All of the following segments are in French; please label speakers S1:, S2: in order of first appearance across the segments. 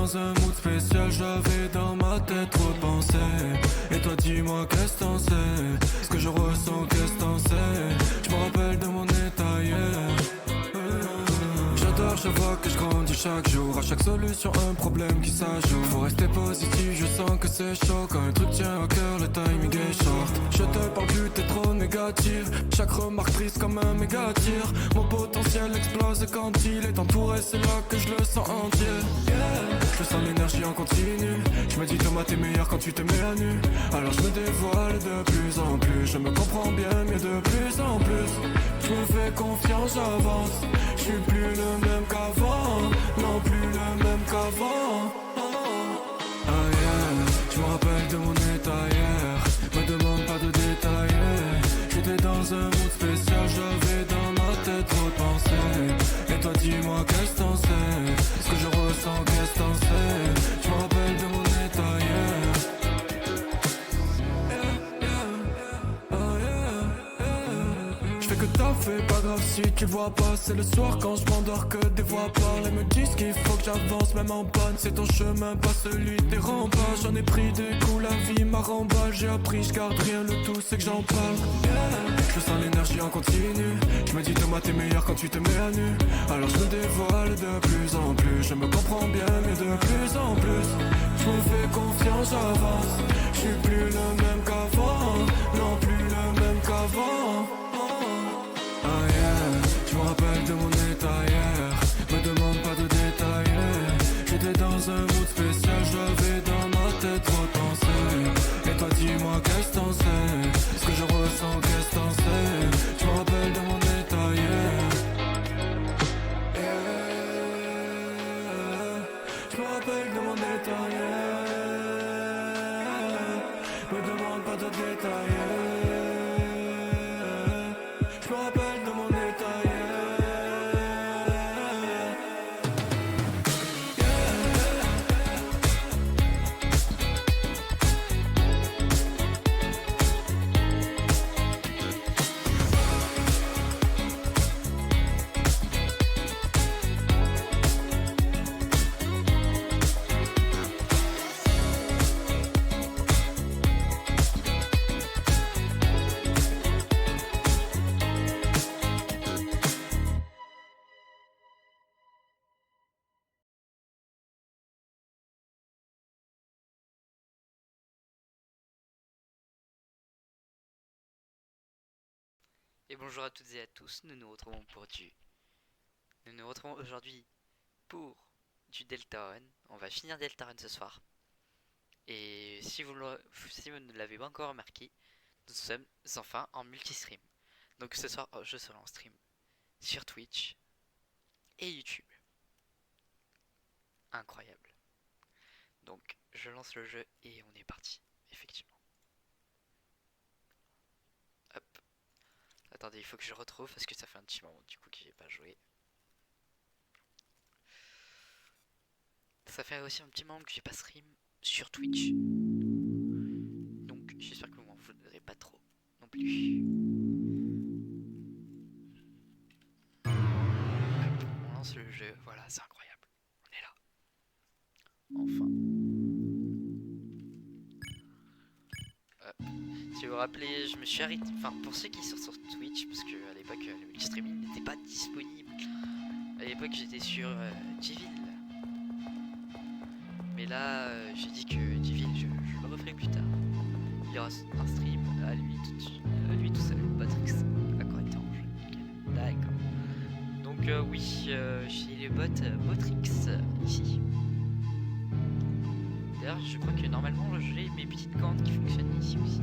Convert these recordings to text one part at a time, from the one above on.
S1: dans un mood spécial, j'avais dans ma tête trop de pensées. Et toi dis-moi qu'est-ce que t'en sais, ce que je ressens qu'est-ce que t'en sais. Je me rappelle de mon état hier. J'adore chaque fois que je grandis chaque jour. À chaque solution un problème qui s'ajoute. Faut rester positif, je sens que c'est chaud. Quand un truc tient à cœur, le timing est short. Je te parle plus, t'es trop négatif. Chaque remarque triste comme un méga tir. Mon potentiel explose quand il est entouré, c'est là que je le sens entier. Yeah. Je sens l'énergie en continu. Je me dis Thomas t'es meilleur quand tu te mets à nu. Alors je me dévoile de plus en plus. Je me comprends bien mieux de plus en plus. Je me fais confiance, j'avance. Je suis plus le même qu'avant. Non plus le même qu'avant. Ah yeah. Je me rappelle de mon état hier. Me demande pas de détailler. J'étais dans un mood spécial. J'avais dans ma tête trop de pensées. Et toi dis-moi qu'est-ce que t'en sais, ce que je ressens qu'est-ce que t'en sais. Je me rappelle de mon état hier. Je fais que taffer, pas grave si tu vois pas. C'est le soir quand je m'endors que des voix parlent et me disent qu'il faut que j'avance même en panne. C'est ton chemin, pas celui des remparts. J'en ai pris des coups, la vie m'a remballe. J'ai appris, je garde rien, le tout c'est que j'en parle. Yeah. Je sens l'énergie en continu. Je me dis Thomas t'es meilleur quand tu te mets à nu. Alors je me dévoile de plus en plus. Je me comprends bien mais de plus en plus. Je me fais confiance, j'avance. Je suis plus le même qu'avant. Non plus le même qu'avant. Ah yeah, je me rappelle de mon état hier. Me demande pas de détailler. J'étais dans un mood spécial, j'avais dans ma tête trop de pensées. Et toi dis-moi qu'est-ce que t'en sais, ce que je ressens qu'est-ce que t'en sais. Je me rappelle de mon état hier. Je me rappelle de mon état hier. Me demande pas de détailler. Je me rappelle de mon état hier.
S2: Et bonjour à toutes et à tous, Nous nous retrouvons aujourd'hui pour du Deltarune. On va finir Deltarune ce soir. Et si vous ne l'avez pas encore remarqué, nous sommes enfin en multistream. Donc ce soir, je serai en stream sur Twitch et YouTube. Incroyable. Donc je lance le jeu et on est parti, effectivement. Hop. Attendez, il faut que je retrouve parce que ça fait un petit moment du coup que j'ai pas joué. Ça fait aussi un petit moment que j'ai pas stream sur Twitch. Donc j'espère que vous m'en voudrez pas trop non plus. On lance le jeu, voilà, c'est incroyable. On est là. Enfin. Si vous vous rappelez, je me suis arrêté. Enfin, pour ceux qui sont sur Twitch, parce qu'à l'époque, le multi-streaming n'était pas disponible. À l'époque, j'étais sur Gville. Mais là, j'ai dit que Gville, je le referai plus tard. Il y aura un stream à lui tout seul, Botrix. Correctement, nickel. D'accord. Donc, oui, j'ai le bot Botrix ici. D'ailleurs, je crois que normalement, j'ai mes petites cordes qui fonctionnent ici aussi.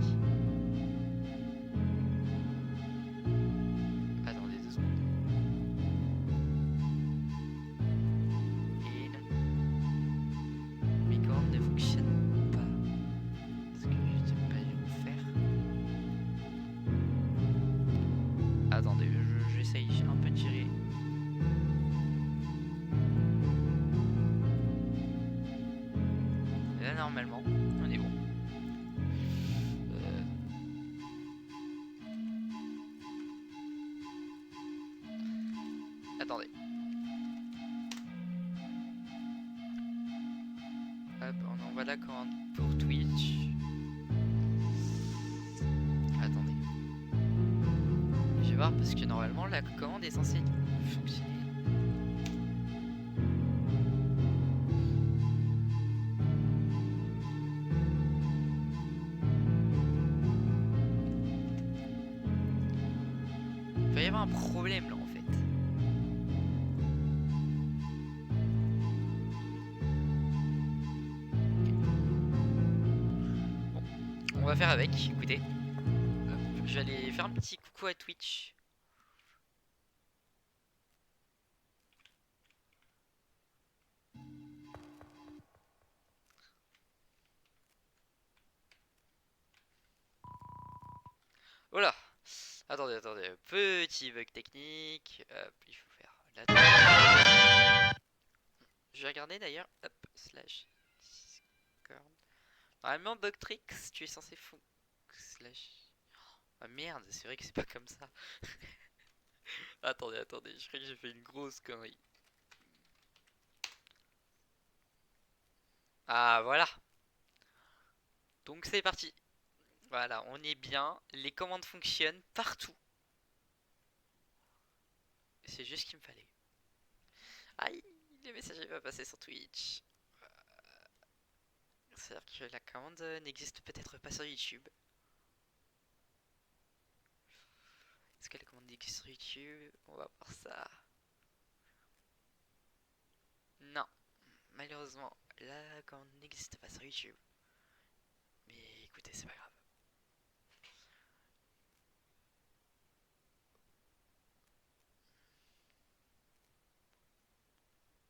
S2: Attendez 2 secondes. Et non. Mes cordes ne fonctionnent pas. Est-ce que je sais pas faire? Attendez, j'essaye un peu de tirer. Là, normalement, on est bon. Attendez. j'envoie la commande pour Twitch. Attendez. Je vais voir parce que normalement la commande est censée fonctionner. Il va y avoir un problème là en fait. Bon, on va faire avec, écoutez. Hop, je vais aller faire un petit coucou à Twitch. Voilà. Attendez, petit bug technique. Hop, il faut faire la. Je vais regarder d'ailleurs. Hop, slash Discord. Normalement, Bugtrix, tu es censé fou. Slash. Ah merde, c'est vrai que c'est pas comme ça. attendez, je crois que j'ai fait une grosse connerie. Ah voilà. Donc c'est parti. Voilà, on est bien. Les commandes fonctionnent partout. C'est juste ce qu'il me fallait. Aïe, le message n'est pas passé sur Twitch. C'est-à-dire que la commande n'existe peut-être pas sur YouTube. Est-ce que la commande existe sur YouTube? On va voir ça. Non, malheureusement, la commande n'existe pas sur YouTube. Mais écoutez, c'est pas grave.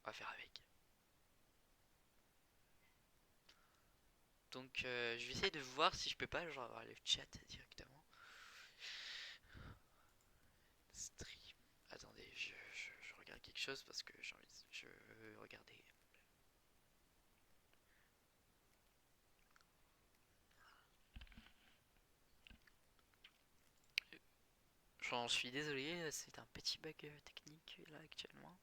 S2: On va faire avec. Donc je vais essayer de voir si je peux pas genre avoir le chat directement. Stream. Attendez, je regarde quelque chose parce que je veux regarder. J'en suis désolé, c'est un petit bug technique là actuellement.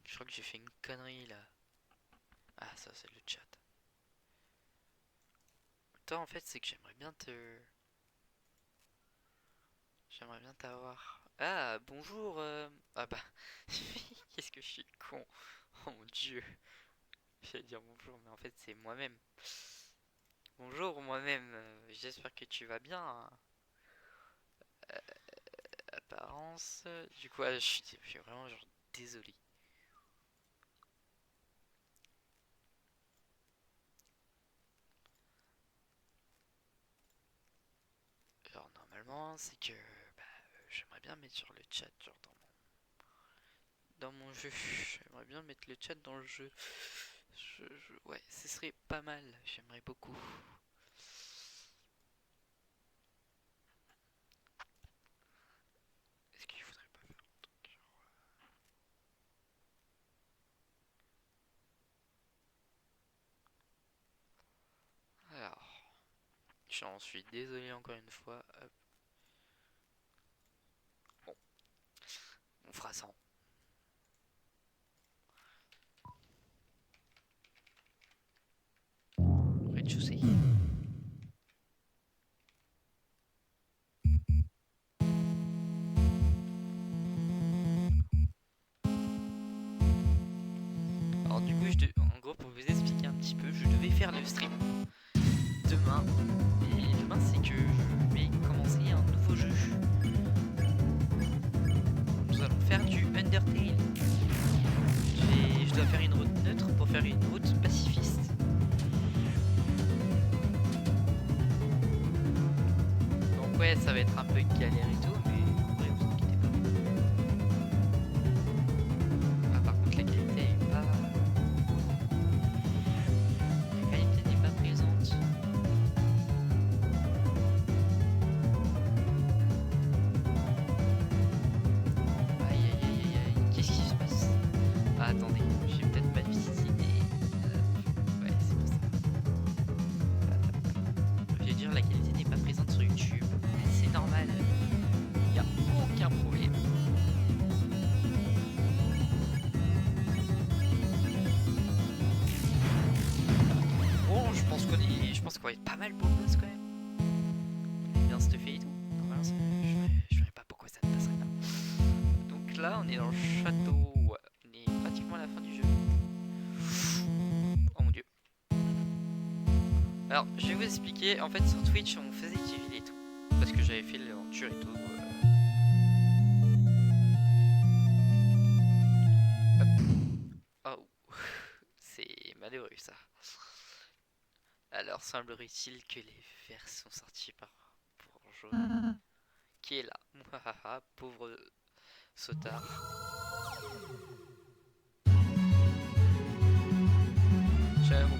S2: Je crois que j'ai fait une connerie là. Ah ça c'est le chat. Toi en fait c'est que j'aimerais bien t'avoir. Ah bonjour Ah bah qu'est-ce que je suis con. Oh mon dieu. J'allais dire bonjour mais en fait c'est moi-même. Bonjour moi-même, j'espère que tu vas bien. Apparence. Du coup je suis vraiment genre désolé. Alors normalement c'est que bah, j'aimerais bien mettre sur le chat genre dans mon jeu. J'aimerais bien mettre le chat dans le jeu. Ouais, ce serait pas mal. J'aimerais beaucoup. Est-ce qu'il faudrait pas faire un truc genre... Alors, j'en suis désolé encore une fois. Hop. Bon, on fera ça. Rez-de-chaussée. Alors du coup, en gros, pour vous expliquer un petit peu, je devais faire le stream demain. Et demain, c'est que je vais commencer un nouveau jeu. Nous allons faire du Undertale. Je dois faire une route neutre pour faire une route pacifiste. Donc ouais, ça va être un peu galère et tout, mais en vrai, vous inquiétez pas. Ah, par contre, la qualité est pas... La qualité n'est pas présente. Aïe aïe aïe aïe aïe, qu'est-ce qui se passe? Ah, attendez, j'ai peut-être mal visité. Ouais, c'est pour ça. Je vais dire, la qualité n'est pas présente sur YouTube. C'est normal. qu'on va être pas mal pour le boss quand même. On est bien stuffé et tout. Normalement, je verrais pas pourquoi ça ne passerait pas. Donc là, on est dans le château. Ouais, on est pratiquement à la fin du jeu. Oh mon dieu. Alors, je vais vous expliquer. En fait, sur Twitch, on faisait du ville et tout. Parce que j'avais fait l'aventure et tout. Hop. Oh, c'est malheureux ça. Alors, semblerait-il que les vers sont sortis pour jaune. Qui est là? Mouhahaha, pauvre sautard. Jamroux,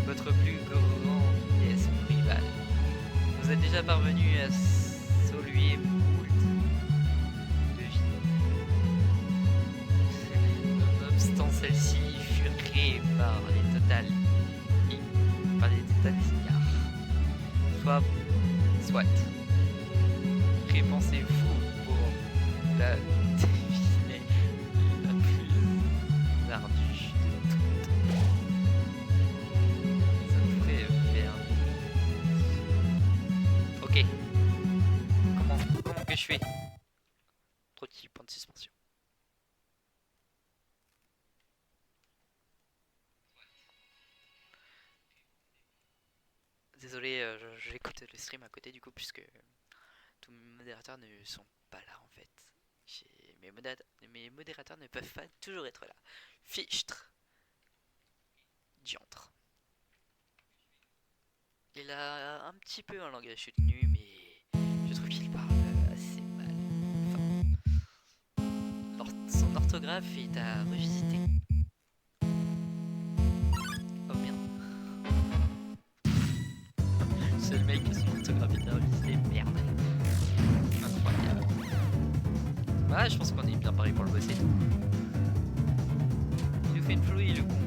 S2: votre plus grand rival. Vous êtes déjà parvenu à saluer moult de vie. Nonobstant celle-ci fut créée par les totales ignares. Soit. Répensez-vous pour la deviner la plus ardue de toutes. Ça me ferait faire. Ok. Comment que je fais? Trop de points de suspension. Désolé, j'écoute le stream à côté du coup puisque tous mes modérateurs ne sont pas là en fait. Mes modérateurs ne peuvent pas toujours être là. Fichtre. Diantre. Il a un petit peu un langage soutenu, mais je trouve qu'il parle assez mal. Enfin, son orthographe est à revisiter. Oh merde. C'est le mec qui son orthographe est à revisiter. Merde. Incroyable. Ouais, je pense qu'on est bien paré pour le bosser. Il nous fait une flouille, le con.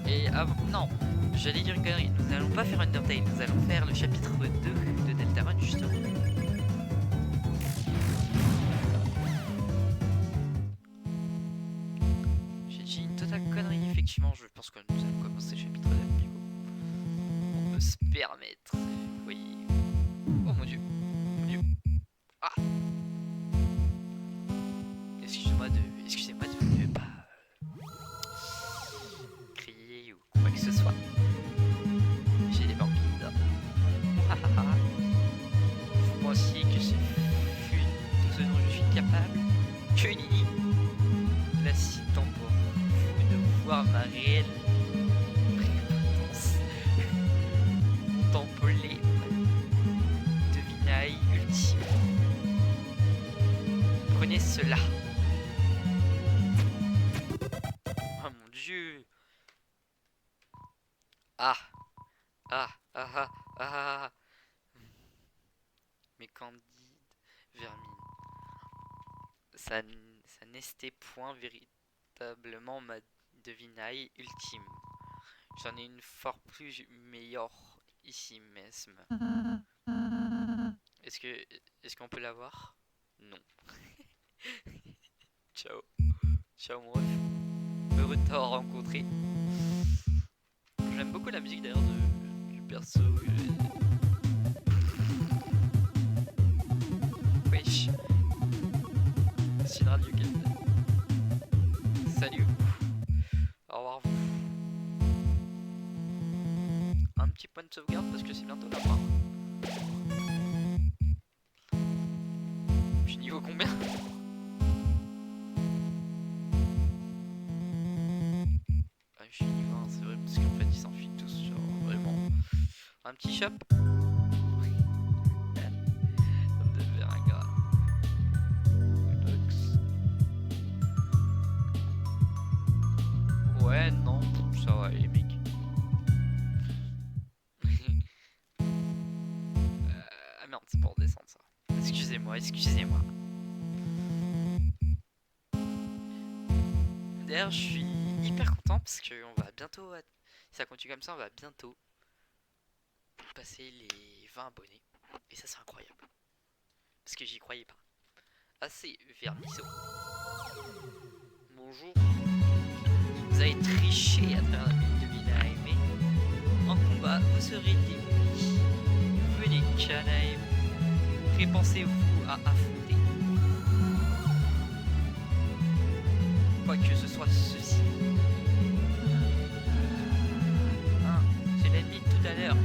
S2: Et avant, non, j'allais dire une connerie. Nous n'allons pas faire Undertale, nous allons faire le chapitre 2 de Deltarune justement. J'ai dit une totale connerie, effectivement. Je pense que nous allons commencer le chapitre 2 du coup. On peut se permettre. Oui. Oh mon dieu. Mon dieu. Ah. Excusez-moi de ne pas crier ou quoi que ce soit. J'ai des morbides. Vous pensiez que ce fut tout ce dont je suis capable? Que nenni. La si temps pour vous de voir ma réelle prépotence. Tempolé. Devinaille ultime. Prenez cela. Oh mon dieu. Ah. Ah. Ah. Ah. Ah. Mes candides vermines. Ça n'estait point véritablement ma devinaille ultime. J'en ai une fort plus meilleure ici même. Est-ce qu'on peut la voir? Non. Ciao. Ciao mon ref. Heureux de t'avoir rencontré. J'aime beaucoup la musique d'ailleurs du perso. Wesh. C'est une radio game. Salut. Au revoir vous. Un petit point de sauvegarde parce que c'est bientôt la fin. Je suis niveau combien? Ah, je suis niveau 1, c'est vrai parce qu'en fait ils s'enfuient tous genre vraiment. Un petit shop. Ouais, non, ça va les mecs. Ah merde, c'est pour descendre ça. Excusez-moi. D'ailleurs, je suis hyper content parce que on va bientôt, si ça continue comme ça, on va bientôt passer les 20 abonnés. Et ça, c'est incroyable. Parce que j'y croyais pas. assez vernisseau. Bonjour. Vous avez triché à travers la ville de Vinaime. En combat, vous serez démolis. Venez, Canaim. Que pensez-vous à affronter? Quoi que ce soit ceci. Ah, c'est l'ennemi de tout à l'heure.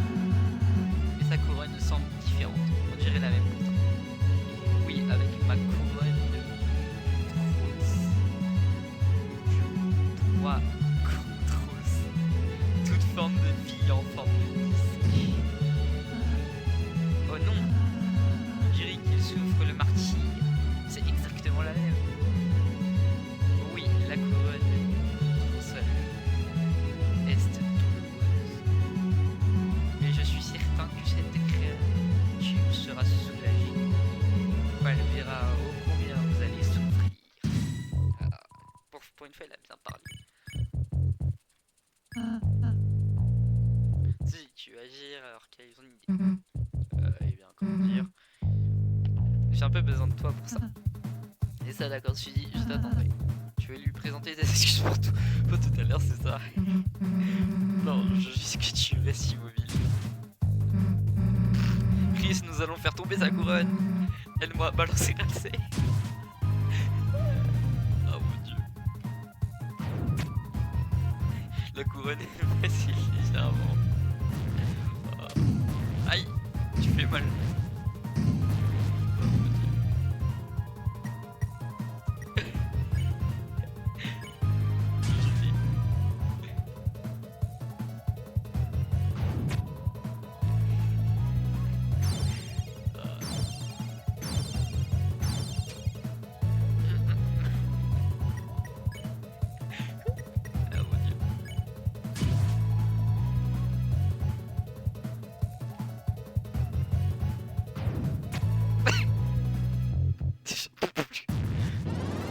S2: Mais sa couronne semble différente. On dirait la même pourtant. Oui, avec ma couronne de Tross. Je dois Tross. Toute forme de vie en forme de disque. Oh non, on dirait qu'il souffre le martyre. C'est exactement la même. Oui, la couronne de Trossel est douloureuse. Mais je suis certain que cette créature sera soulagée. Elle verra ô combien vous allez souffrir. Ah, pour une fois, elle a bien parlé. Si, tu vas agir alors qu'ils ont une idée. Eh bien, comment dire? J'ai un peu besoin de toi pour ça. Et ça, d'accord, je t'attendrai. Tu veux lui présenter des excuses pour tout à l'heure, c'est ça? Non, je veux juste que tu restes immobile. Chris, nous allons faire tomber sa couronne. Elle m'a balancé un C. Oh mon dieu. La couronne est facile légèrement. Oh. Aïe, tu fais mal. Oh mon dieu. Je fais. Ah mon dieu.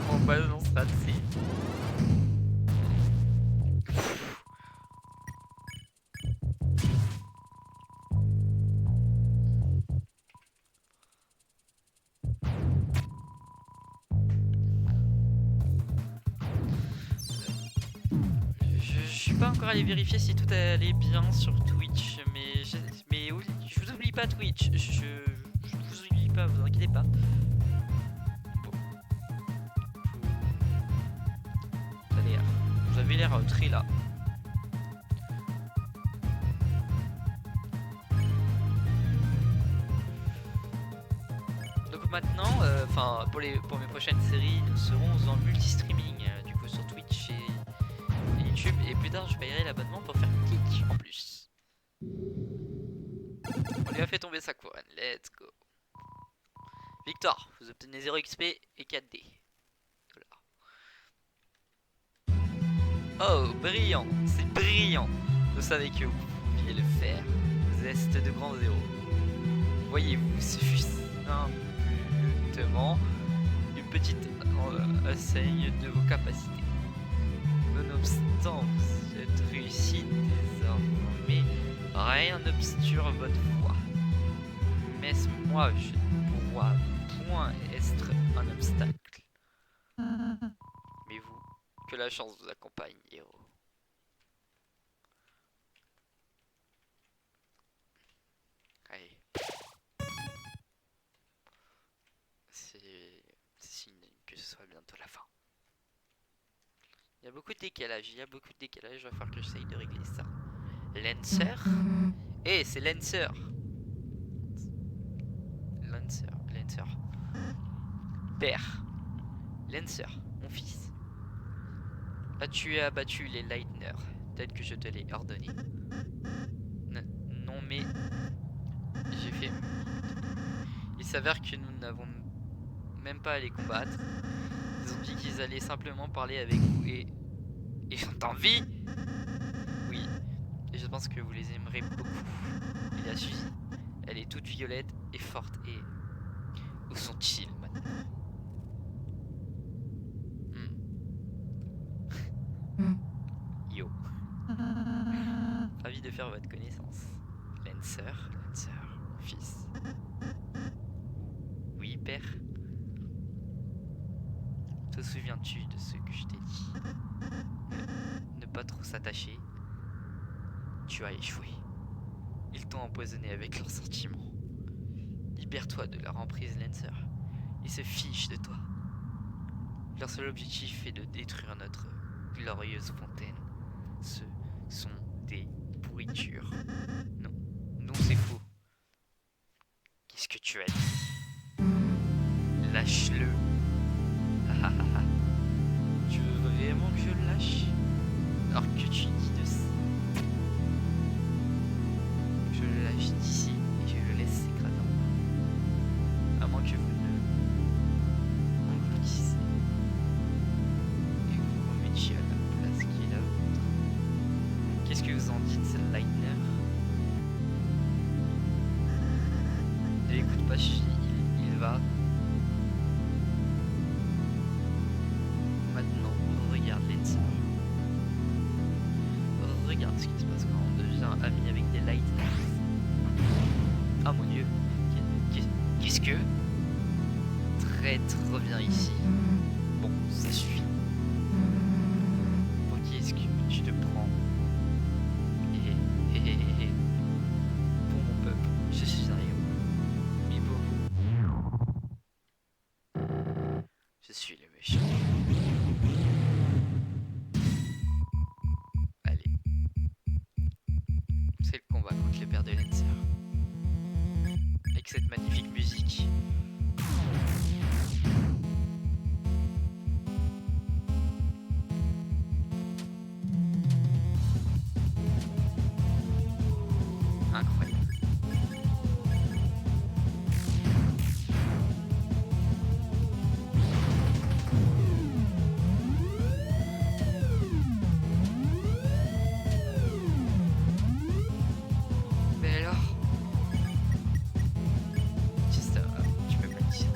S2: On balancera de C. Je suis pas encore allé vérifier si tout allait bien sur Twitch, mais oui, je vous oublie pas Twitch, je vous oublie pas, vous inquiétez pas. Bon. Vous avez l'air très là. Donc maintenant, pour mes prochaines séries, nous serons en multi-streaming, du coup sur Twitch et YouTube, et plus tard je payerai l'abonnement pour faire Kick en plus. On lui a fait tomber sa couronne, let's go. Victoire, vous obtenez 0 XP et 4D. Oh, brillant, c'est brillant. Vous savez que vous pouviez le faire. Vous êtes de grands héros. Voyez-vous, ce fut simplement une petite enseigne de vos capacités. Nonobstant cette réussite désormais, rien n'obsture votre voie. Mais moi, je ne pourrais point être un obstacle. Mais vous, que la chance vous accompagne, héros. Allez. C'est signe que ce soit bientôt la fin. Il y a beaucoup de décalage, il va falloir que j'essaye de régler ça. Lancer? Eh, c'est Lancer! Lancer. Père. Lancer, mon fils. Tu as abattu les Lightner, tel que je te l'ai ordonné. Non mais... J'ai fait... Il s'avère que nous n'avons même pas à les combattre. Ils ont dit qu'ils allaient simplement parler avec vous et... Ils sont en vie? Oui. Et je pense que vous les aimerez beaucoup. Il y a Suzy. Elle est toute violette et forte et... Où sont-ils maintenant? Yo. Ravi de faire votre connaissance. Lancer, fils. Oui, père. souviens-tu de ce que je t'ai dit? Ne pas trop s'attacher. Tu as échoué. Ils t'ont empoisonné avec leurs sentiments. Libère-toi de leur emprise, Lancer. Ils se fichent de toi. Leur seul objectif est de détruire notre glorieuse fontaine. Ce sont des pourritures. Non, non, c'est faux. Qu'est-ce que tu as dit? Lâche-le. Tu veux vraiment que je le lâche? Alors que tu dis de ça. Je le lâche d'ici et je le laisse s'écraser en bas. À moins que vous ne engloutissiez et que vous remettiez à la place qui est la vôtre. Qu'est-ce que vous en dites, Lightner? Ne l'écoute pas, il va. Maintenant, regarde Lancer. Regarde ce qui se passe quand on devient ami avec des Lightners. Ah mon dieu. Qu'est-ce que... Traître, reviens ici. Bon, ça suffit. Pour qui est-ce que tu te prends? Pour mon peuple, je suis un héros. Mais pour vous, je suis le méchant. Allez. C'est le combat contre le père de Lancer. Avec cette magnifique musique. Incroyable. Mais alors? Juste, tu peux pas le dire.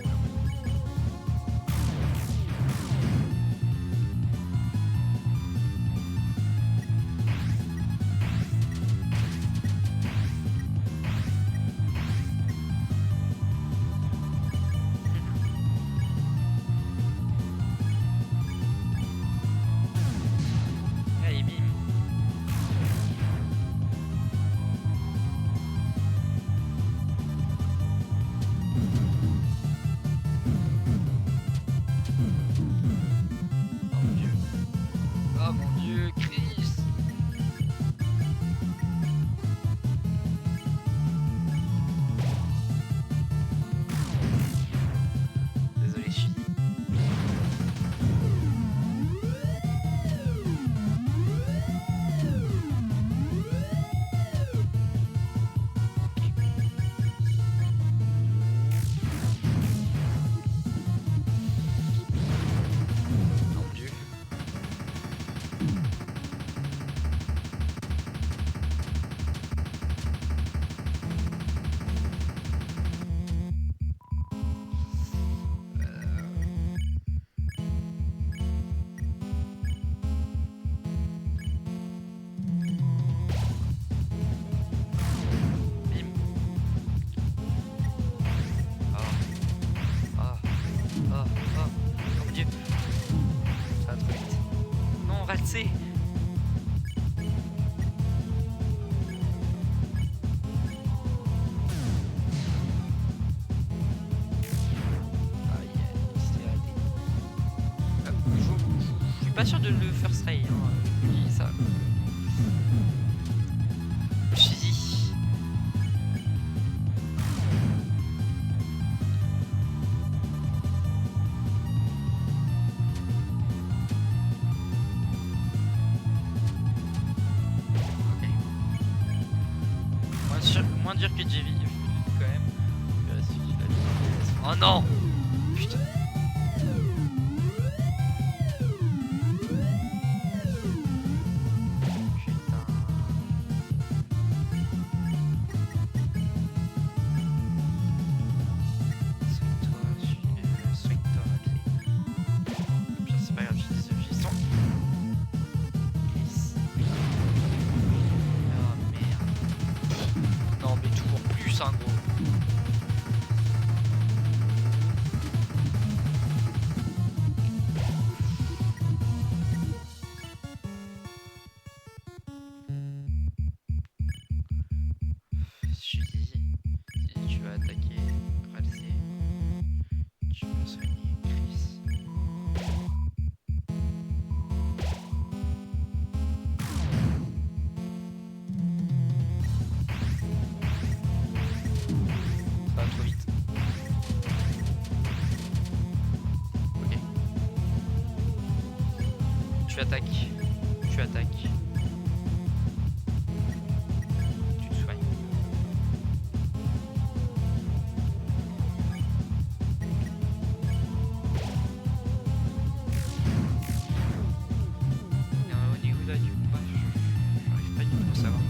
S2: Allez, bim. Oh mon dieu. Oh mon dieu, Chris. Désolé, je suis... Oh mon dieu. Bim. Oh. Oh. Oh. Oh. Oh mon dieu. Ça va trop vite. Non, Valsé. Aïe, c'était raté. Je suis pas sûr de le first try, hein. Je dis ça. Je suis dit. Ok. Moins dur que JV, quand même. Je vérifie qu'il a dit. Oh non! Putain. Putain. Soigne-toi, ma clé. Putain, c'est pas grave, j'ai des objets. Chris. Oh merde. Non, mais toujours plus, hein, gros. Tu attaques. Tu attaques. Tu te soignes. Au niveau là du combat, j'arrive pas du tout à savoir.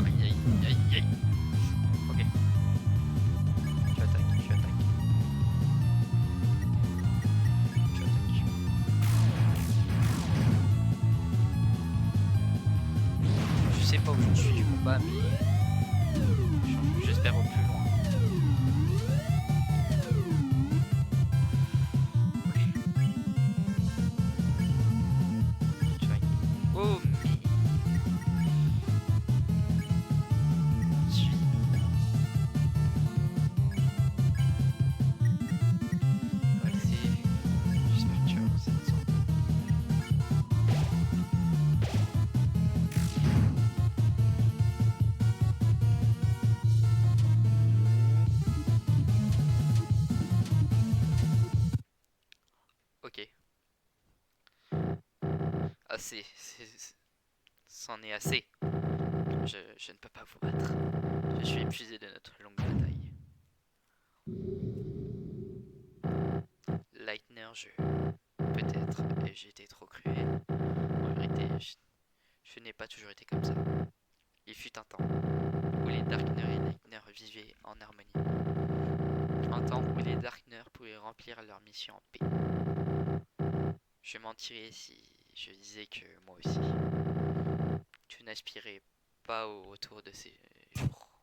S2: Aïe aïe aïe aïe. Ok. Tu attaques, tu attaques. Tu attaques. Je sais pas où j'en suis du combat, mais j'espère au plus loin. Tu vois. Oh mais suis. Ouais, j'espère que tu vas avancer de ça. Ok. Assez. C'en est assez. Je ne peux pas vous battre. Je suis épuisé de notre longue bataille. Lightner, peut-être j'ai été trop cruel. En vérité, je n'ai pas toujours été comme ça. Il fut un temps où les Darkner et Lightner vivaient en harmonie. Un temps où les Darkner pouvaient remplir leur mission en paix. Je mentirais si je disais que moi aussi, tu n'aspirais pas au retour de ces jours.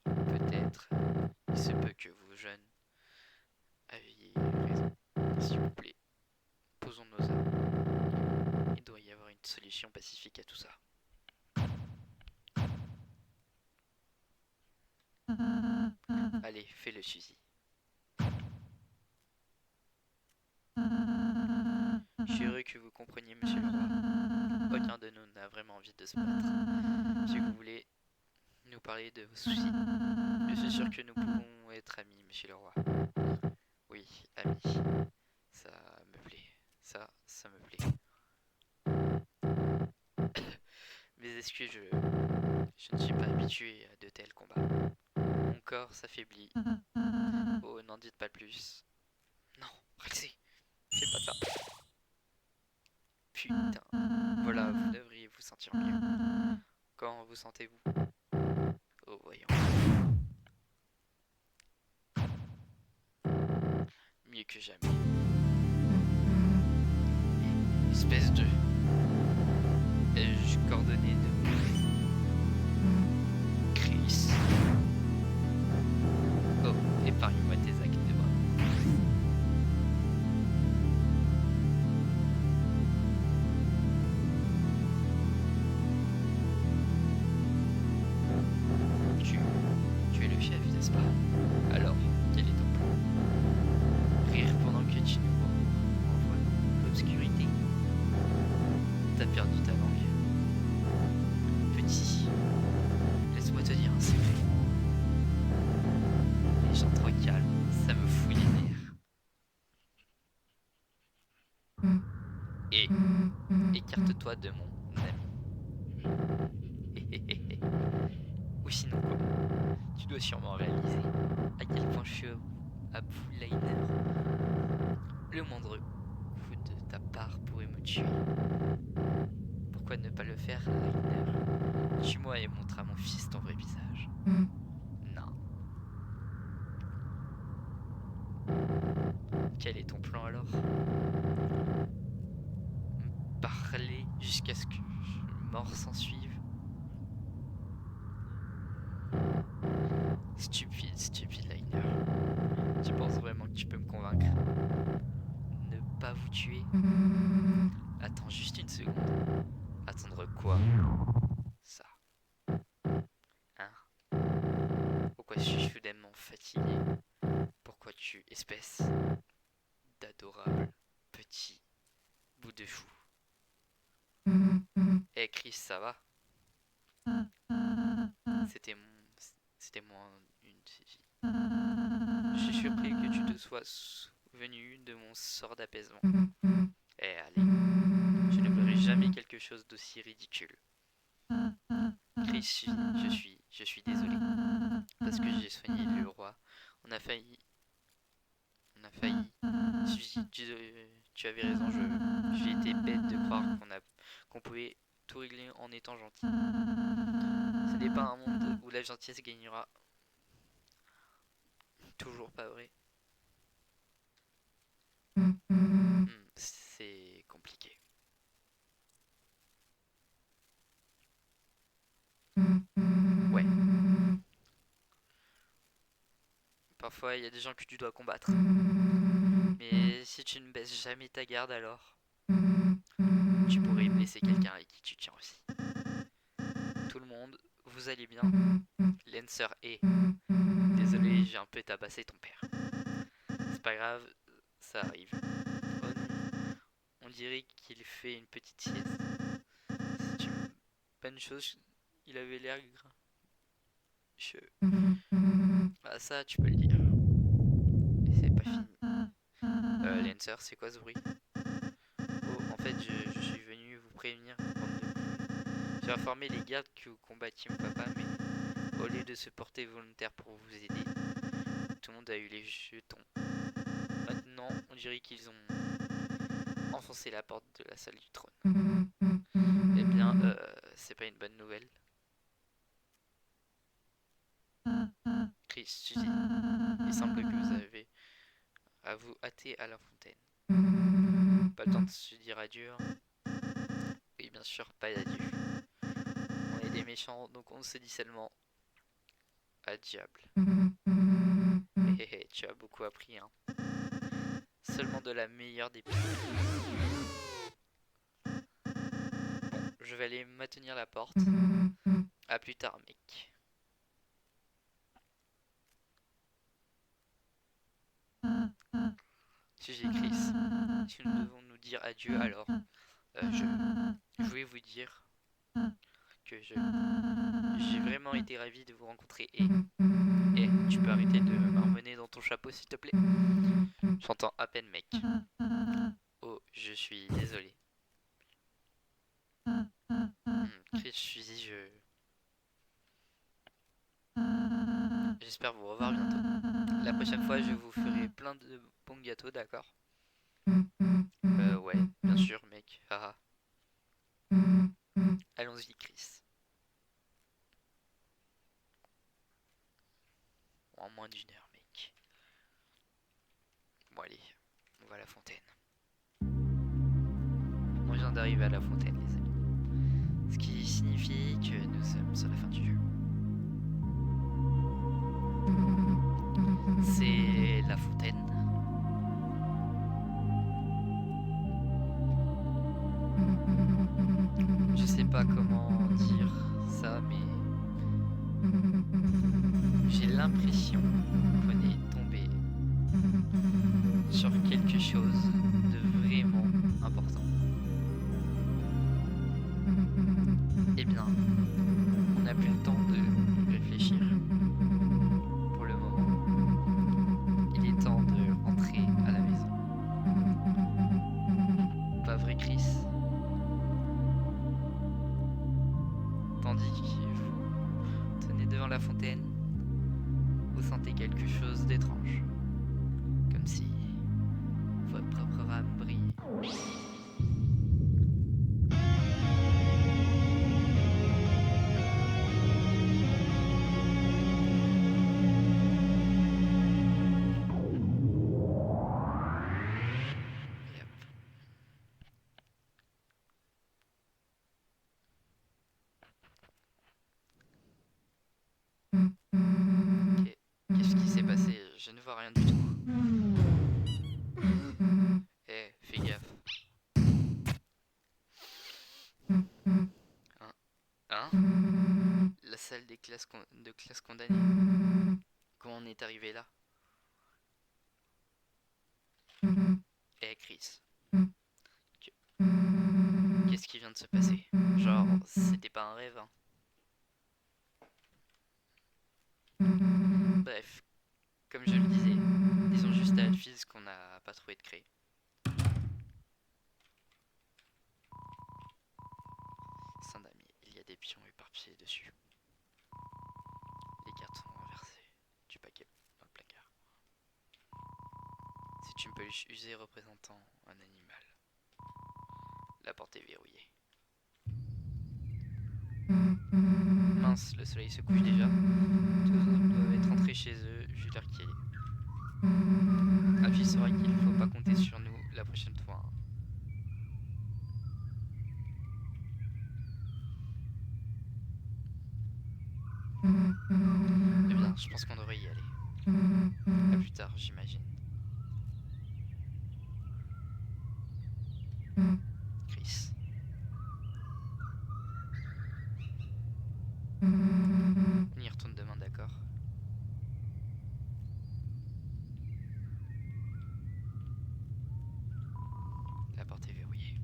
S2: Peut-être, il se peut que vous jeunes aviez raison. S'il vous plaît, posons nos armes. Il doit y avoir une solution pacifique à tout ça. Allez, fais le fusil. Je suis heureux que vous compreniez, monsieur le roi. Aucun de nous n'a vraiment envie de se battre. Si vous voulez nous parler de vos soucis, je suis sûr que nous pouvons être amis, monsieur le roi. Oui, amis. Ça me plaît. Ça me plaît. Mes excuses, je ne suis pas habitué à de tels combats. Mon corps s'affaiblit. Oh, n'en dites pas plus. Non, Ralsei, fais pas ça. Putain. Voilà, vous devriez vous sentir mieux. Quand vous sentez-vous? Oh, voyons. Mieux que jamais. Espèce de... Ai-je coordonné de... Chris. Oh, épargne-moi tes actes de bras. Tu es le chef, n'est-ce pas? Alors, quel est ton plan? Rire pendant que tu nous envoies dans l'obscurité? T'as perdu ta langue. Petit, laisse-moi te dire un secret. Les gens trop calmes, ça me fout les nerfs. Et écarte-toi de mon ami. Ou sinon quoi? Tu dois sûrement réaliser à quel point je suis à bout, Liner. Le moindre coup de ta part pourrait me tuer. Pourquoi ne pas le faire, Liner? Tue-moi et montre à mon fils ton vrai visage. Non. Quel est ton plan alors? Parler jusqu'à ce que mort s'en suive? Stupide Liner. Tu penses vraiment que tu peux me convaincre? Ne pas vous tuer? Attends juste une seconde. Attendre quoi? Ça. Hein? Pourquoi suis-je soudainement fatigué? Pourquoi tu, espèce d'adorable petit bout de chou? Eh Chris, ça va? C'était moi une de ces filles. Je suis surpris que tu te te sois souvenu de mon sort d'apaisement. Eh allez, je n'oublierai jamais quelque chose d'aussi ridicule. Chris, je suis désolé. Parce que j'ai soigné le roi. On a failli. On a failli. Tu avais raison, j'ai été bête de croire qu'on pouvait tout régler en étant gentil. Ce n'est pas un monde où la gentillesse gagnera. Toujours pas vrai. C'est compliqué. Ouais. Parfois, il y a des gens que tu dois combattre. Mais si tu ne baisses jamais ta garde, alors tu pourrais blesser quelqu'un avec qui tu tiens aussi. Tout le monde, vous allez bien? Lancer est. Désolé, j'ai un peu tabassé ton père. C'est pas grave, ça arrive. Oh non, on dirait qu'il fait une petite sieste. C'est une bonne chose, il avait l'air gras. Ah ça, tu peux le dire. Et c'est pas fini. Lancer, c'est quoi ce bruit? Oh, en fait, je suis venu vous prévenir. J'ai informé les gardes que vous combattiez mon papa, mais au lieu de se porter volontaire pour vous aider, tout le monde a eu les jetons. Maintenant, on dirait qu'ils ont enfoncé la porte de la salle du trône. Eh bien, c'est pas une bonne nouvelle. Chris, tu dis, il semble que vous avez à vous hâter à la fontaine. Pas le temps de se dire adieu. Hein. Oui, bien sûr, pas d'adieu. On est des méchants, donc on se dit seulement à diable. Tu as beaucoup appris, hein. Seulement de la meilleure des pires. Bon, je vais aller maintenir la porte. À plus tard, mec. Si j'ai Chris, si nous devons nous dire adieu, alors je voulais vous dire que j'ai vraiment été ravi de vous rencontrer et tu peux arrêter de marmonner dans ton chapeau s'il te plaît. J'entends à peine mec. Oh, je suis désolé. Chris, j'espère vous revoir bientôt. La prochaine fois, je vous ferai plein de bons gâteaux, d'accord? Ouais, bien sûr, mec. Haha. Allons-y, Chris. En moins d'une heure, mec. Bon, allez, on va à la fontaine. On vient d'arriver à la fontaine, les amis. Ce qui signifie que nous sommes sur la fin du jeu. C'est la fontaine. Je sais pas comment dire ça, mais j'ai l'impression qu'on est tombé sur quelque chose de vraiment important. Eh bien, on n'a plus le temps de réfléchir. Pour le moment, il est temps de rentrer à la maison. Pas vrai, Chris? Tandis que vous tenez devant la fontaine, vous sentez quelque chose d'étrange. Comme si votre propre âme brillait. Et hop. Ok. Qu'est-ce qui s'est passé? Je ne vois rien du tout. Eh, fais gaffe. Hein? La salle des classes de classe condamnée. Comment on est arrivé là? Eh, Chris. Qu'est-ce qui vient de se passer? Genre, c'était pas un rêve, hein. Bref, comme je le disais, Disons juste à Alphys qu'on n'a pas trouvé de craie. Saint-Damier, il y a des pions éparpillés dessus. Les cartons inversés du paquet dans le placard. C'est une peluche usée représentant un animal. La porte est verrouillée. Mince, le soleil se couche déjà. Tous doivent être rentrés chez eux vu l'heure qu'il est. Alphys saura qu'il ne faut pas compter sur nous la prochaine fois. Eh bien, je pense qu'on devrait y aller. À plus tard, j'imagine. Chris. On y retourne demain, d'accord? La porte est verrouillée.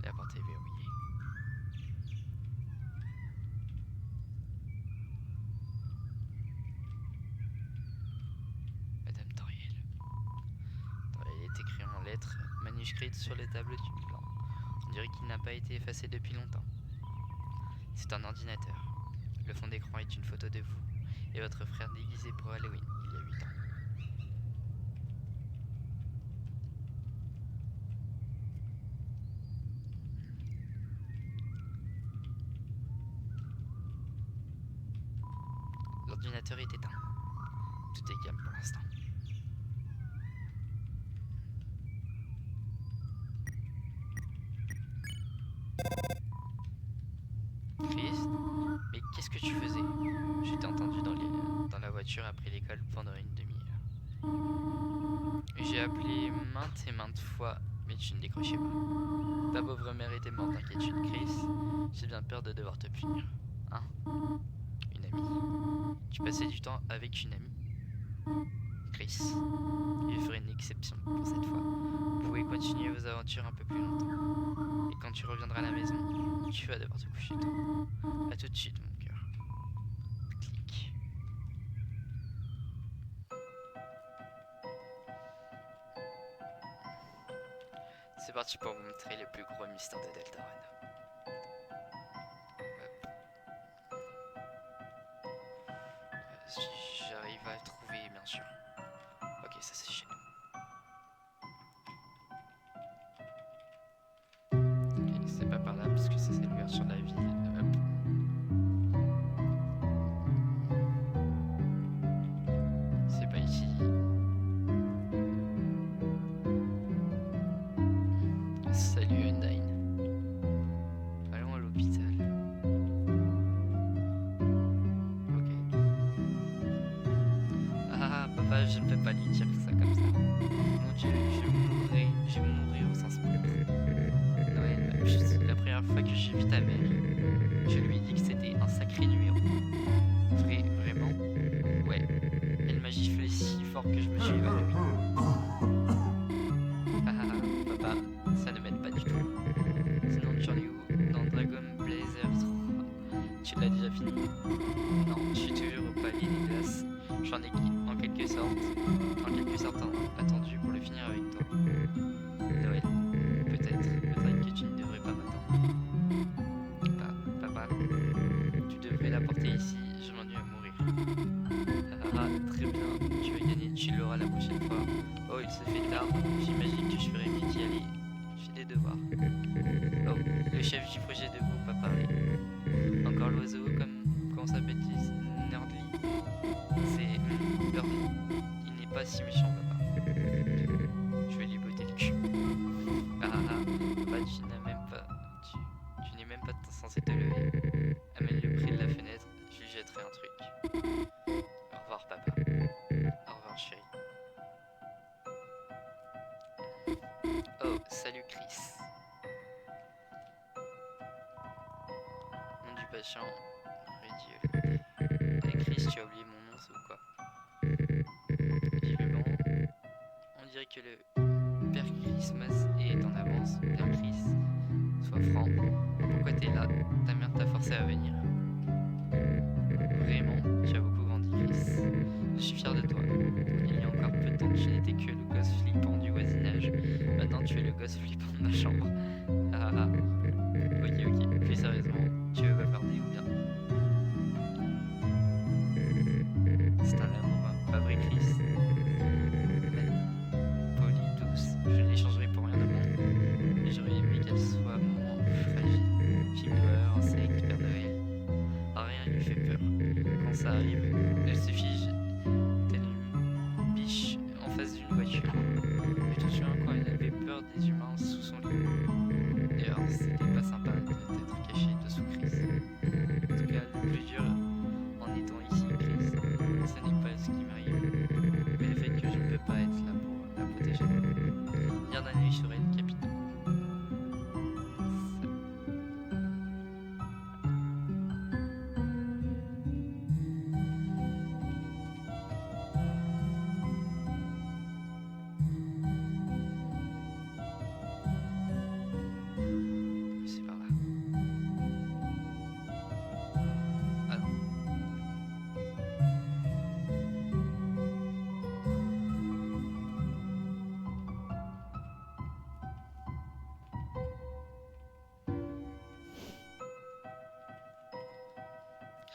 S2: La porte est verrouillée. Madame Toriel. Toriel est écrit en lettres manuscrites sur les tables du plan. On dirait qu'il n'a pas été effacé depuis longtemps. C'est un ordinateur. Le fond d'écran est une photo de vous et votre frère déguisé pour Halloween il y a 8 ans. L'ordinateur est éteint. Tout est calme pour l'instant. Chris, mais qu'est-ce que tu faisais? Je t'ai entendu dans la voiture après l'école pendant une demi-heure. J'ai appelé maintes et maintes fois, mais tu ne décrochais pas. Ta pauvre mère était morte d'inquiétude, Chris. J'ai bien peur de devoir te punir. Hein? Une amie. Tu passais du temps avec une amie? Chris, il ferait une exception pour cette fois. Vous pouvez continuer vos aventures un peu plus longtemps. Et quand tu reviendras à la maison, tu vas devoir te coucher tôt. A tout de suite, mon cœur. Clic. C'est parti pour vous montrer le plus gros mystère de Deltarune. Si j'arrive à le trouver, bien sûr. Ok, ça c'est chez nous. Ok, c'est pas par là parce que ça c'est l'ouverture de la ville. Hop. C'est pas ici. Salut Undyne. Allons à l'hôpital. Ok. Ah papa, je ne peux pas lui dire ça comme ça. Mon Dieu, je vais mourir au sens propre. Noël, la première fois que j'ai vu ta mère, je lui ai dit que c'était un sacré numéro. Vraiment? Ouais. Elle m'a giflé si fort que je me suis évanoui. Papa, ça ne m'aide pas du tout. Sinon, tu en es où? Dans Dragon Blazer 3. Tu l'as déjà fini? Non, je suis toujours au palier des glaces. J'en ai en quelque sorte attendu pour le finir avec toi. Noël, peut-être que tu ne devrais pas m'attendre. Papa, tu devrais la porter ici, je m'ennuie à mourir. Très bien, tu veux gagner, tu l'auras la prochaine fois. Oh, il se fait tard, j'imagine que je ferais mieux d'y aller. J'ai des devoirs. Oh, le chef du projet de groupe a parlé. Encore l'oiseau, comment s'appelle-t-il? Nerdly. C'est Birdie. Il n'est pas si méchant, papa. Je vais lui botter le cul. Papa, tu n'es même pas censé te lever. Amène-le près de la fenêtre, je lui jetterai un truc. Au revoir, papa. Au revoir, chérie. Oh, salut, Chris. Nom du patient, Rédieux. Hey Chris, tu as oublié mon nom, c'est ou quoi? Visiblement, on dirait que le Père Christmas est en avance. Père Chris, sois franc. Pourquoi t'es là? Ta mère t'a forcé à venir. Vraiment, tu as beaucoup grandi, Chris. Je suis fier de toi. gosse flippant de ma chambre. Ah ah. Ok, plus sérieusement, tu veux bavarder ou bien? C'est un amour, pas vrai Chris. Mais polie, douce, je l'échangerai pour rien au monde. Mais j'aurais aimé qu'elle soit moins fragile. Film d'horreur, insecte, Père Noël. Rien lui fait peur. Quand ça arrive, elle se fige telle une biche en face d'une voiture. Je me souviens quand elle avait peur des humains sous son lit. D'ailleurs, c'était pas sympa d'être caché dessous Chris. En tout cas, le plus dur en étant ici, Chris, ce n'est pas ce qui m'arrive, mais le fait que je ne peux pas être là pour la protéger. Garde un œil sur elle, capitaine. C'est par là. Ah non.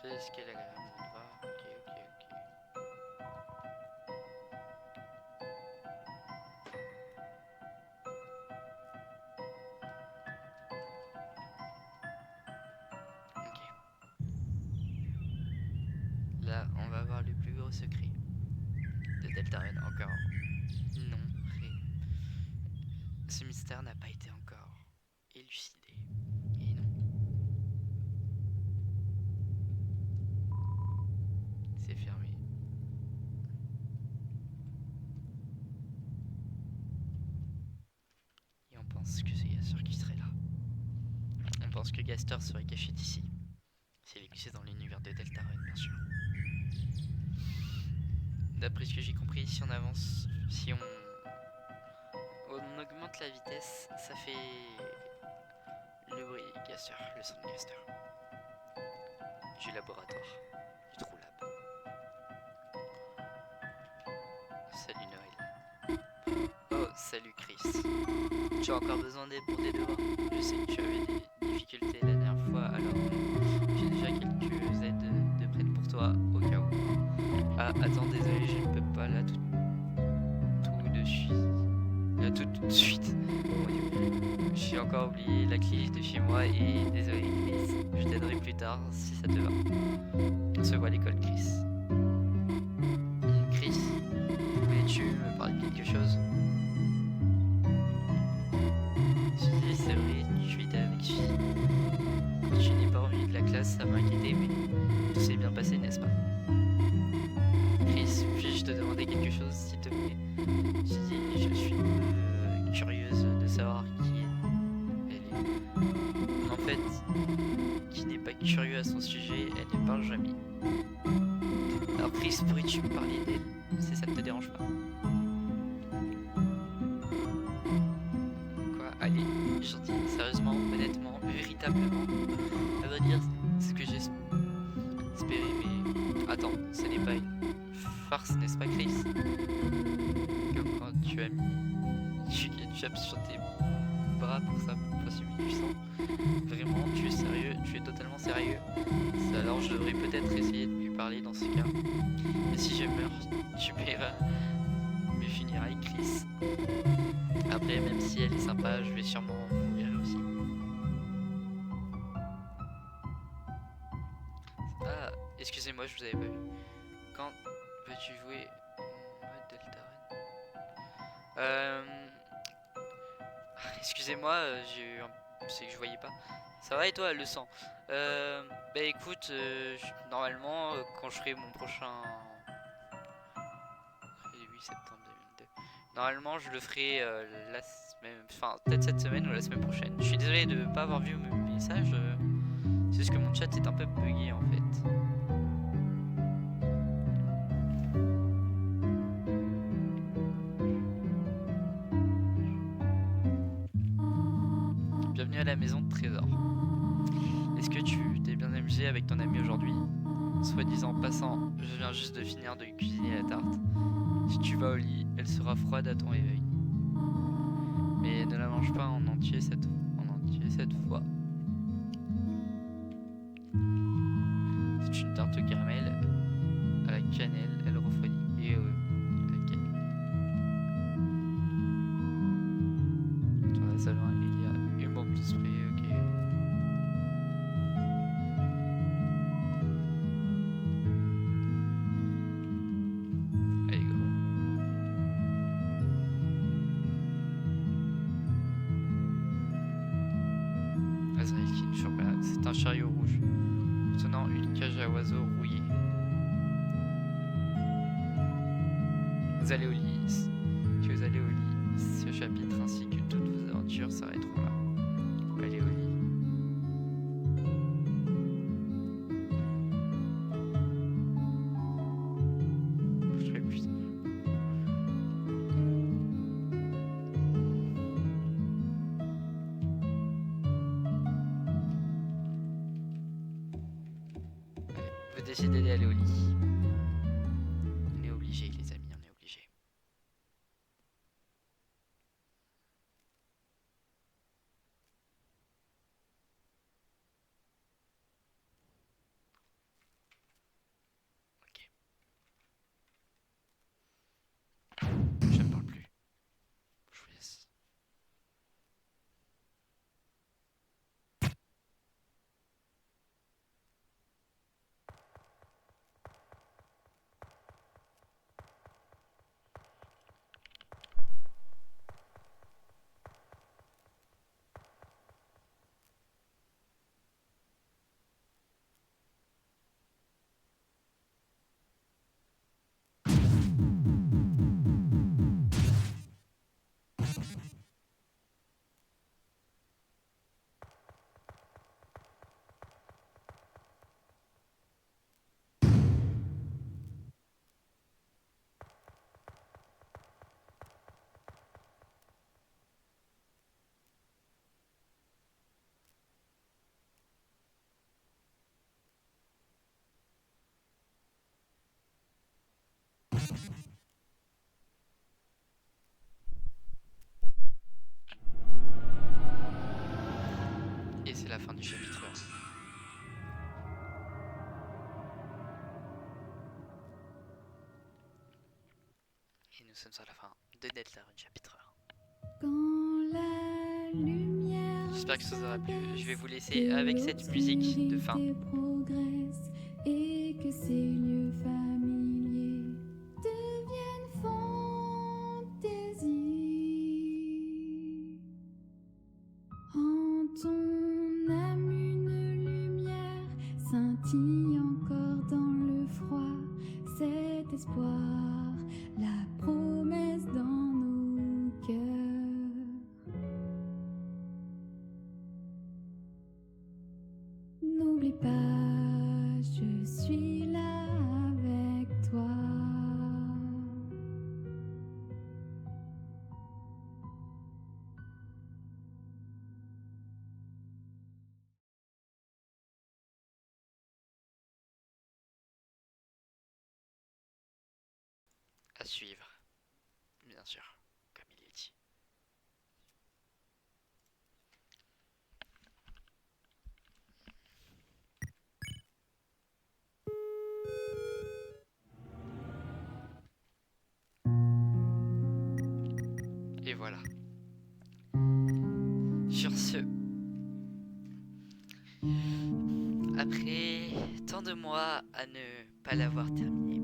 S2: Qu'est-ce qu'elle a l'air de voir? Ok. Ok. Là, on va voir le plus gros secret de Deltarune encore. Non, Ré. Ce mystère n'a pas été encore élucidé. Et non. C'est fermé. Et on pense que c'est Gaster qui serait là. On pense que Gaster serait caché d'ici. S'il est glissé dans l'univers de Deltarune, bien sûr. D'après ce que j'ai compris, si on avance, si on augmente la vitesse, ça fait le bruit Gaster, le son de Gaster. Du laboratoire, du True Lab. Salut Noël. Oh, salut Chris. Tu as encore besoin d'aide pour tes devoirs? Je sais que tu avais des difficultés la dernière fois, alors j'ai déjà quelques aides de prête pour toi au cas où. Ah, attends, désolé, je ne peux pas là tout de suite. Là tout de suite. Mon Dieu. J'ai encore oublié la clé de chez moi et désolé Chris. Je t'aiderai plus tard si ça te va. On se voit à l'école Chris. Chris, voulais-tu me parler de quelque chose? Si c'est vrai, tu étais avec Suzy. Quand tu n'es pas revenu de la classe, ça m'a inquiété, mais tout s'est bien passé, n'est-ce pas? Chris, puis-je te demander quelque chose, s'il te plaît? Je suis curieuse de savoir qui elle est. En fait, qui n'est pas curieux à son sujet, elle ne parle jamais. Alors Chris, pourrais-tu me parler d'elle, si ça ne te dérange pas? Quoi? Allez, gentil, sérieusement, honnêtement, véritablement. À vrai dire, c'est ce que j'ai espéré, mais... Attends, ce n'est pas une farce, n'est-ce pas Chris? Comme quand tu as mis du ketchup sur tes bras pour sa possible du sang. Vraiment, tu es sérieux? Tu es totalement sérieux? Alors je devrais peut-être essayer de lui parler dans ce cas. Et si je meurs, tu paieras mes funérailles Chris. Après, même si elle est sympa, je vais sûrement mourir aussi. Ah, excusez-moi, je vous avais pas vu. Quand veux-tu jouer mode Deltarune? Excusez-moi, c'est que je voyais pas. Ça va et toi, le sang? Bah écoute, normalement, quand je ferai mon prochain... Le 8 septembre 2022. Normalement, je le ferai la semaine... Enfin, peut-être cette semaine ou la semaine prochaine. Je suis désolé de pas avoir vu mes messages. C'est juste que mon chat est un peu bugué en fait. Bienvenue à la maison de Trésor. Est-ce que tu t'es bien amusé avec ton ami aujourd'hui? Soi-disant passant, je viens juste de finir de cuisiner la tarte. Si tu vas au lit, elle sera froide à ton réveil. Mais ne la mange pas en entier cette fois. C'est une tarte au caramel à la cannelle, elle refroidit et la cannelle. Dans la salle 1, il y a une bombe de spray, ok. Allez, go. Azrael sur place, c'est un chariot rouge contenant une cage à oiseaux rouillée. Vous allez au lit. Si vous allez au lit, ce chapitre ainsi que toutes vos aventures s'arrêteront là. Allez au lit. Je fais plus. Vous décidez d'aller au lit. On est obligé, les amis, on est obligé. Ok. Je ne parle plus. Je vous laisse. Et c'est la fin du chapitre 1. Et nous sommes à la fin de Deltarune chapitre 1.
S3: Quand la lumière
S2: J'espère que ça vous aura plu. Je vais vous laisser avec cette musique de fin.
S3: progresse et que ces lieux familiers deviennent fantaisie. En ton âme une lumière scintille encore dans le froid, cet espoir, la promesse dans nos cœurs. N'oublie pas, je suis là avec toi.
S2: À suivre, bien sûr, comme il est dit. Et voilà. Sur ce, après tant de mois à ne pas l'avoir terminé,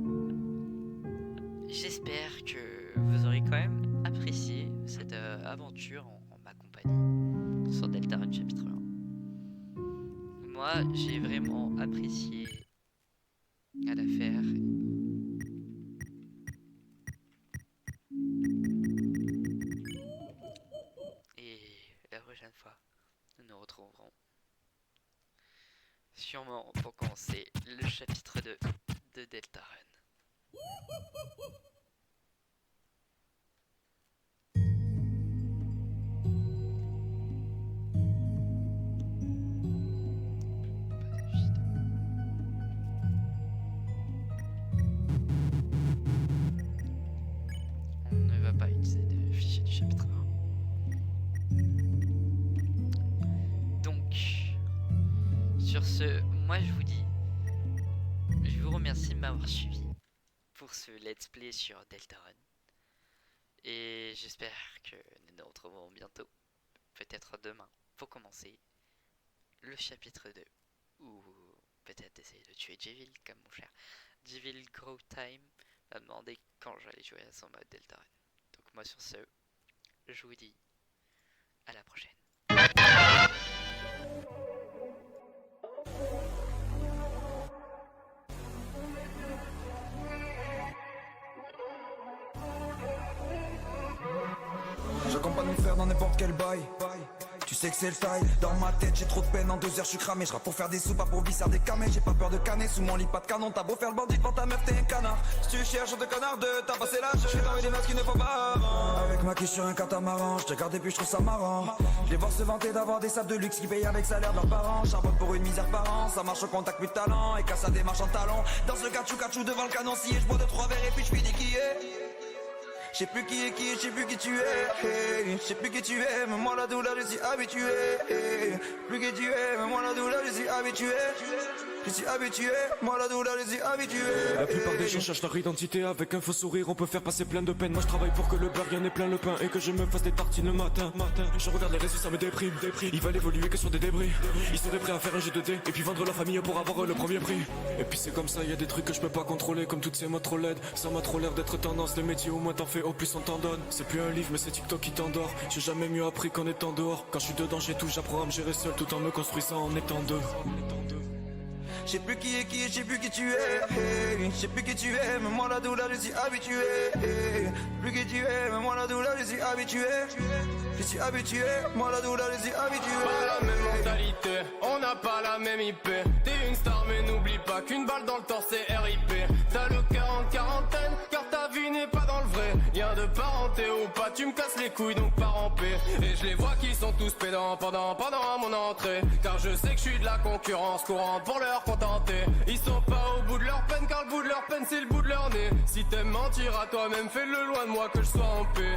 S2: j'espère que vous aurez quand même apprécié cette aventure en ma compagnie sur Deltarune chapitre 1. Moi, j'ai vraiment apprécié à la faire. Et la prochaine fois, nous nous retrouverons sûrement pour commencer le chapitre 2 de Deltarune. On ne va pas utiliser de fichier du chapitre 1. sur ce, moi je vous dis, je vous remercie de m'avoir suivi pour ce let's play sur Deltarune. Et j'espère que nous nous retrouverons bientôt, peut-être demain, pour commencer le chapitre 2. Ou peut-être essayer de tuer Jevil, comme mon cher Jevil Grow Time m'a demandé quand j'allais jouer à son mode Deltarune. Donc moi sur ce, je vous dis à la prochaine.
S4: J'accompagne mon frère dans n'importe quel bail. Tu sais que c'est le taille. Dans ma tête j'ai trop de peine, en 2 heures je suis cramé. Je rappe pour faire des sous, pas pour visser des camés. J'ai pas peur de canner, sous mon lit pas de canon. T'as beau faire le bandit devant ta meuf, t'es un canard. Si tu cherches de connard de, t'as passé l'âge. Je vais des masques qu'il ne faut pas avant. Avec ma qui sur un catamaran, je te regarde et puis je trouve ça marrant. Je les vois se vanter d'avoir des sables de luxe qui payent avec salaire de leurs parents. Charbonne pour une misère par an, ça marche au contact plus de talent. Et casse ça démarche en talon. Dans ce cachou devant le canoncier, je bois 2-3 verres et puis je finis qui est. Je sais plus qui est qui, je sais plus qui tu es. Je sais plus qui tu es, mais moi la douleur je suis habitué. Plus qui tu es, mais moi la douleur je suis habitué. Je suis habitué, moi la douleur je suis habitué.
S1: La plupart des gens cherchent leur identité. Avec un faux sourire on peut faire passer plein de peine. Moi je travaille pour que le beurre y en ait plein le pain. Et que je me fasse des tartines le matin. Je regarde les réseaux, ça me déprime. Ils veulent évoluer que sur des débris. Ils seraient prêts à faire un jeu de dés et puis vendre leur famille pour avoir le premier prix. Et puis c'est comme ça, y a des trucs que je peux pas contrôler. Comme toutes ces mots trop laides. Ça m'a trop l'air d'être tendance. Les métiers au moins t'en fais, au plus on t'en donne. C'est plus un livre mais c'est TikTok qui t'endort. J'ai jamais mieux appris qu'en étant dehors. Quand je suis dedans j'ai tout, j'apprends à me gérer seul. Tout en me construisant en étant deux.
S4: Je sais plus qui est qui, je sais plus qui tu es. Je sais plus qui tu es, mais moi la douleur je suis habitué. Plus qui tu es, mais moi la douleur je suis habitué. Je suis habitué, moi la douleur je suis habitué.
S5: Pas la même mentalité, on n'a pas la même IP. T'es une star mais n'oublie pas qu'une balle dans le torse c'est RIP. T'as le 40-quarantaine, car ta vie n'est pas dans le vrai. Lien de parenté ou pas, tu me casses les couilles donc pars en paix. Et je les vois qui sont tous pédants pendant mon entrée. Car je sais que je suis de la concurrence courante pour leur contenter. Ils sont pas au bout de leur peine car le bout de leur peine c'est le bout de leur nez. Si t'aimes mentir à toi-même, fais-le loin de moi que je sois en paix.